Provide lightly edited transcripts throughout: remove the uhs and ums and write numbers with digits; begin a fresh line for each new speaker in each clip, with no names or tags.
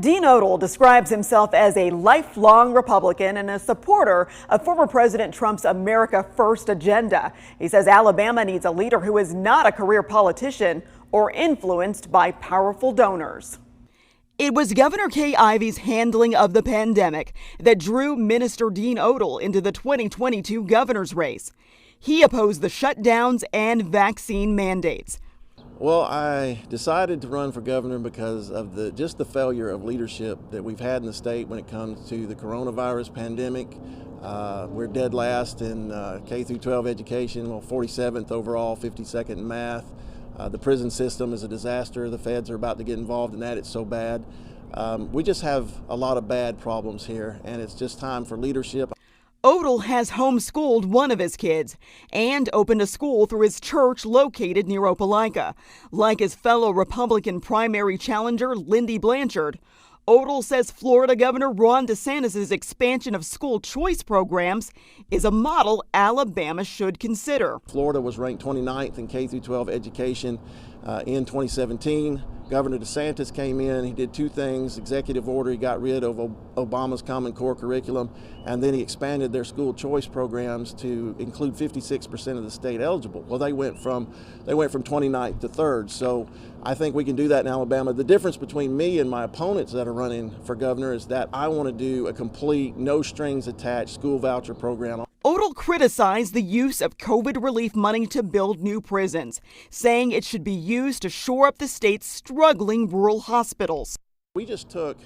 Dean Odle describes himself as a lifelong Republican and a supporter of former President Trump's America First agenda. He says Alabama needs a leader who is not a career politician or influenced by powerful donors. It was Governor Kay Ivey's handling of the pandemic that drew Minister Dean Odle into the 2022 governor's race. He opposed the shutdowns and vaccine mandates.
Well, I decided to run for governor because of the failure of leadership that we've had in the state when it comes to the coronavirus pandemic. We're dead last in K through 12 education, 47th overall, 52nd in math. The prison system is a disaster. The feds are about to get involved in that. It's so bad. We just have a lot of bad problems here, and it's just time for leadership.
Odle has homeschooled one of his kids and opened a school through his church located near Opelika. Like his fellow Republican primary challenger, Lindy Blanchard, Odle says Florida Governor Ron DeSantis' expansion of school choice programs is a model Alabama should consider.
Florida was ranked 29th in K through 12 education in 2017. Governor DeSantis came in, he did two things: executive order, he got rid of Obama's Common Core curriculum, and then he expanded their school choice programs to include 56% of the state eligible. Well, they went from 29th to 3rd, so I think we can do that in Alabama. The difference between me and my opponents that are running for governor is that I want to do a complete, no strings attached school voucher program.
Odle criticized the use of COVID relief money to build new prisons, saying it should be used to shore up the state's struggling rural hospitals.
We just took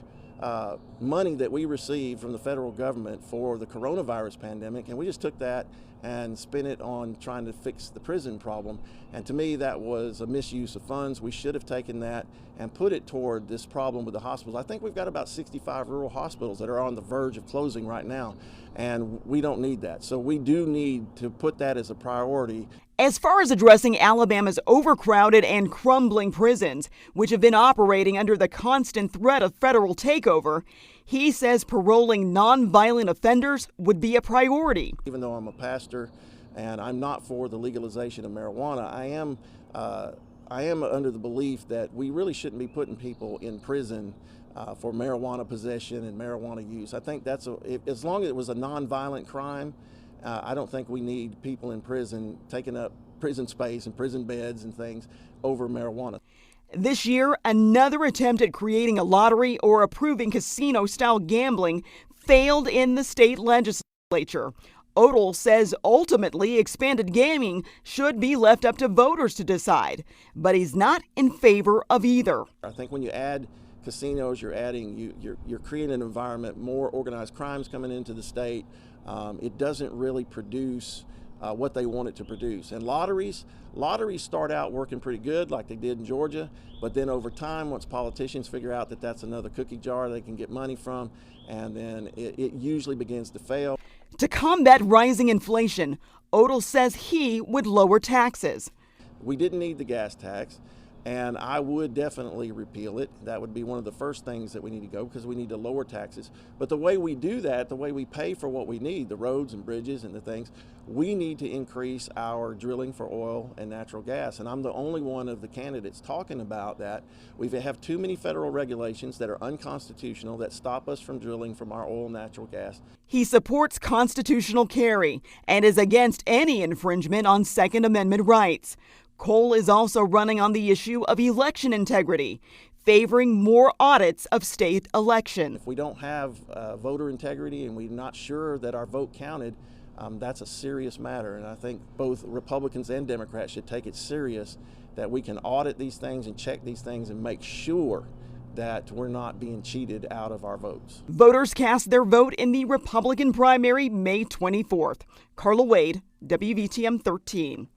money that we received from the federal government for the coronavirus pandemic, and we just took that and spent it on trying to fix the prison problem. And to me, that was a misuse of funds. We should have taken that and put it toward this problem with the hospitals. I think we've got about 65 rural hospitals that are on the verge of closing right now, and we don't need that. So we do need to put that as a priority.
As far as addressing Alabama's overcrowded and crumbling prisons, which have been operating under the constant threat of federal takeover, he says paroling nonviolent offenders would be a priority.
Even though I'm a pastor and I'm not for the legalization of marijuana, I am under the belief that we really shouldn't be putting people in prison for marijuana possession and marijuana use. I think as long as it was a nonviolent crime, I don't think we need people in prison taking up prison space and prison beds and things over marijuana.
This year, another attempt at creating a lottery or approving casino-style gambling failed in the state legislature. Odle says ultimately expanded gaming should be left up to voters to decide, but he's not in favor of either.
I think when you add casinos, you're creating an environment, more organized crimes coming into the state. It doesn't really produce what they want it to produce. And lotteries start out working pretty good, like they did in Georgia, but then over time, once politicians figure out that that's another cookie jar they can get money from, and then it usually begins to fail.
To combat rising inflation, Odle says he would lower taxes.
We didn't need the gas tax, and I would definitely repeal it. That would be one of the first things that we need to go, because we need to lower taxes. But the way we do that, the way we pay for what we need, the roads and bridges and the things, we need to increase our drilling for oil and natural gas. And I'm the only one of the candidates talking about that. We have too many federal regulations that are unconstitutional that stop us from drilling from our oil and natural gas.
He supports constitutional carry and is against any infringement on Second Amendment rights. Cole is also running on the issue of election integrity, favoring more audits of state elections.
If we don't have voter integrity and we're not sure that our vote counted, that's a serious matter. And I think both Republicans and Democrats should take it serious that we can audit these things and check these things and make sure that we're not being cheated out of our votes.
Voters cast their vote in the Republican primary May 24th. Carla Wade, WVTM 13.